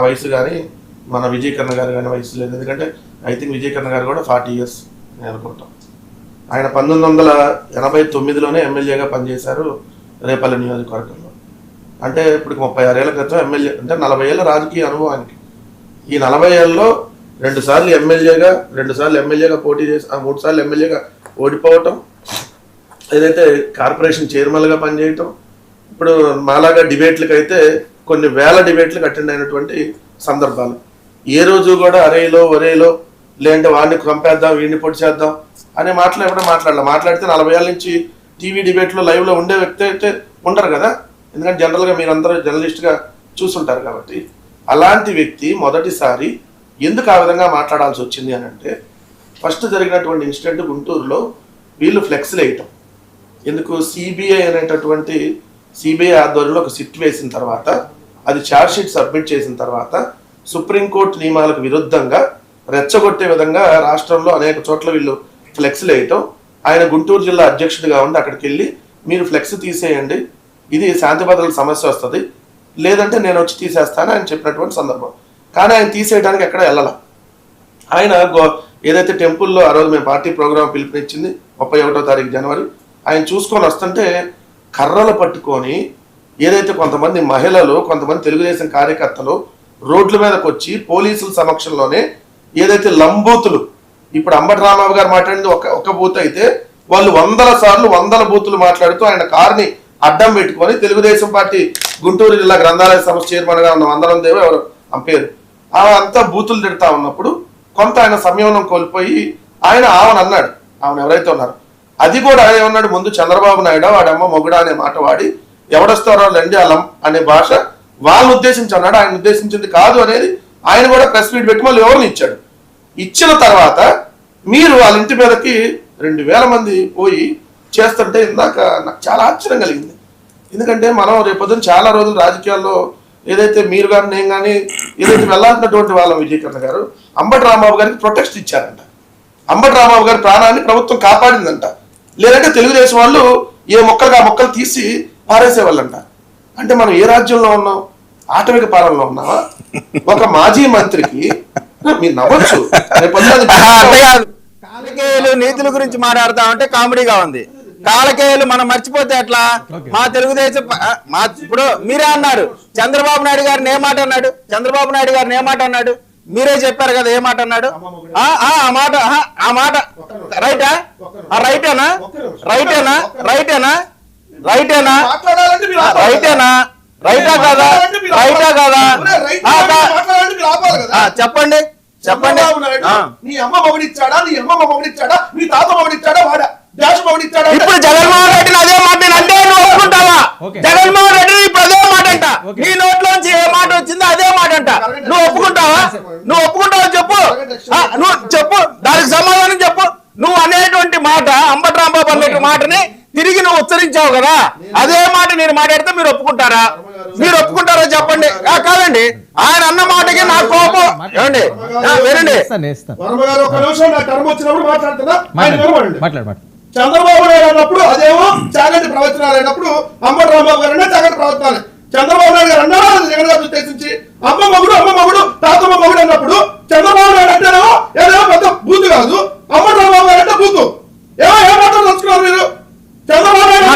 వయసు కానీ మన విజయకరణ గారు కానీ వయసు లేదు. ఎందుకంటే ఐ థింక్ విజయకరణ గారు కూడా 40 years నేను అనుకుంటాం. ఆయన 1989లోనే ఎమ్మెల్యేగా పనిచేశారు రేపల్లి నియోజకవర్గంలో. అంటే ఇప్పుడు 36 ఏళ్ల క్రితం ఎమ్మెల్యే, అంటే 40 ఏళ్ళ రాజకీయ అనుభవానికి. ఈ 40 ఏళ్ళలో 2 సార్లు ఎమ్మెల్యేగా పోటీ చేసి 3 సార్లు ఎమ్మెల్యేగా ఓడిపోవటం, ఏదైతే కార్పొరేషన్ చైర్మన్గా పనిచేయటం, ఇప్పుడు మాలాగా డిబేట్లకు అయితే కొన్ని వేల డిబేట్లకు అటెండ్ అయినటువంటి సందర్భాలు. ఏ రోజు కూడా అరేలో ఒరేలో లేదంటే వాడిని కంపేద్దాం వీడిని పొడి చేద్దాం అనే మాటలు ఎప్పుడో మాట్లాడితే 40 ఏళ్ళ నుంచి టీవీ డిబేట్లో లైవ్లో ఉండే వ్యక్తి అయితే ఉండరు కదా. ఎందుకంటే జనరల్గా మీరందరూ జర్నలిస్ట్గా చూసుంటారు కాబట్టి. అలాంటి వ్యక్తి మొదటిసారి ఎందుకు ఆ విధంగా మాట్లాడాల్సి వచ్చింది అని అంటే, ఫస్ట్ జరిగినటువంటి ఇన్సిడెంట్ గుంటూరులో వీళ్ళు ఫ్లెక్స్లు వేయటం. ఎందుకు సిబిఐ అనేటటువంటి సిబిఐ ఆధ్వర్యంలో ఒక సిట్ వేసిన తర్వాత, అది ఛార్జ్ షీట్ సబ్మిట్ చేసిన తర్వాత సుప్రీంకోర్టు నియమాలకు విరుద్ధంగా రెచ్చగొట్టే విధంగా రాష్ట్రంలో అనేక చోట్ల వీళ్ళు ఫ్లెక్స్లు వేయటం. ఆయన గుంటూరు జిల్లా అధ్యక్షుడిగా ఉండి అక్కడికి వెళ్ళి మీరు ఫ్లెక్స్ తీసేయండి, ఇది శాంతి భద్రతల సమస్య వస్తుంది, లేదంటే నేను వచ్చి తీసేస్తాను ఆయన చెప్పినటువంటి సందర్భం. కానీ ఆయన తీసేయడానికి ఎక్కడ వెళ్ళాల. ఆయన ఏదైతే టెంపుల్లో ఆ రోజు మేము పార్టీ ప్రోగ్రాం పిలుపునిచ్చింది 31వ తారీఖు జనవరి, ఆయన చూసుకొని వస్తుంటే కర్రలు పట్టుకొని ఏదైతే కొంతమంది మహిళలు, కొంతమంది తెలుగుదేశం కార్యకర్తలు రోడ్ల మీదకి వచ్చి పోలీసుల సమక్షంలోనే ఏదైతే లంబూతులు, ఇప్పుడు అంబటి రాంబాబు గారు మాట్లాడింది ఒక బూత్ అయితే వాళ్ళు 100 సార్లు 100 బూతులు మాట్లాడుతూ ఆయన కార్ని అడ్డం పెట్టుకొని తెలుగుదేశం పార్టీ గుంటూరు జిల్లా గ్రంథాలయ సంస్థ చైర్మన్ గా ఉన్న వందనం దేవ ఎవరు పేరు అంతా బూతులు తిడతా ఉన్నప్పుడు కొంత ఆయన సంయమనం కోల్పోయి ఆయన అన్నాడు. ఎవరైతే ఉన్నారు అది కూడా ఏమన్నాడు, ముందు చంద్రబాబు నాయుడు వాడమ్మ మొగుడా అనే మాట వాడి ఎవడొస్తారో లండి అలం అనే భాష వాళ్ళని ఉద్దేశించి అన్నాడు. ఆయన ఉద్దేశించింది కాదు అనేది ఆయన కూడా ప్రెస్ మీట్ పెట్టి మళ్ళీ ఎవరిని ఇచ్చాడు. ఇచ్చిన తర్వాత మీరు వాళ్ళ ఇంటి మీదకి 2000 మంది పోయి చేస్తుంటే ఇందాక నాకు చాలా ఆశ్చర్యం కలిగింది. ఎందుకంటే మనం రేపొద్దున చాలా రోజులు రాజకీయాల్లో ఏదైతే మీరు కానీ నేను కానీ ఏదైతే వెళ్ళాల్సినటువంటి వాళ్ళం విజయకరణ గారు అంబటి రాంబాబు గారికి ప్రొటెక్ట్ ఇచ్చారంట. అంబటి రాంబాబు గారి ప్రాణాన్ని ప్రభుత్వం కాపాడిందంట. లేదంటే తెలుగుదేశం వాళ్ళు ఏ మొక్కలుగా ఆ మొక్కలు తీసి పారేసేవాళ్ళంట. అంటే మనం ఏ రాజ్యంలో ఉన్నాం? ఆటవిక పాలనలో ఉన్నావా? ఒక మాజీ మంత్రికి మీరు నవ్వచ్చు. కాలకేయులు నీతుల గురించి మాట్లాడతామంటే కామెడీగా ఉంది. కాలకేయులు మనం మర్చిపోతే ఎట్లా? మా తెలుగుదేశం ఇప్పుడు మీరే అన్నారు చంద్రబాబు నాయుడు గారిని ఏ మాట అన్నాడు, మీరే చెప్పారు కదా ఏ మాట అన్నాడు. ఆ మాట రైటా? చెప్పండి. నీ అమ్మ మొగుడిచ్చాడా, నీ అమ్మ మొగుడిచ్చాడా, నీ తాత మొగుడిచ్చాడా, వాడా డాష్ మొగుడిచ్చాడా? ఇప్పుడు జగన్మోహన్ రెడ్డిని అదే మాట అంటే నువ్వు ఒప్పుకుంటావా? జగన్మోహన్ రెడ్డిని ఇప్పుడు అదే మాట అంట. నీ నోట్లోంచి ఏ మాట వచ్చిందో అదే మాట అంట. నువ్వు ఒప్పుకుంటావా చెప్పు. నువ్వు చెప్పు, దానికి సమాధానం చెప్పు. నువ్వు అనేటువంటి మాట అంబటి రాంబాబు అనేటువంటి మాటని తిరిగి నువ్వు ఉచ్చరించావు కదా, అదే మాట నేను మాట్లాడితే మీరు ఒప్పుకుంటారా చెప్పండి. కాదండి, ఆయన అన్న మాటకి నా కోపం. ఏమండి వినండి, చంద్రబాబు నాయుడు అన్నప్పుడు అదేమో చాగంటి ప్రవచనాలు అయినప్పుడు అంబటి రాంబాబు గారు చాగంటి ప్రవచనాలు. చంద్రబాబు నాయుడు గారు అన్నాడు జగన్ గారు ఉద్దేశించి అమ్మ మగుడు తాతమ్మ మగుడు అన్నప్పుడు చంద్రబాబు నాయుడు అంటేనేమో ఏదో పెద్ద బూతు కాదు, అంబటి రాంబాబు గారు అంటే బూతు. ఏ మాటలు తెలుసుకున్నారు మీరు? చంద్రబాబు నాయుడు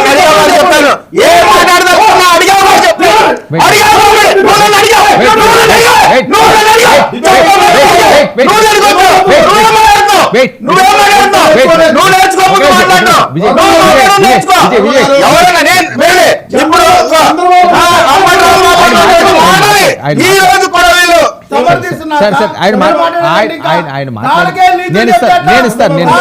ఆయన మాట్లాడి నేను ఇస్తాను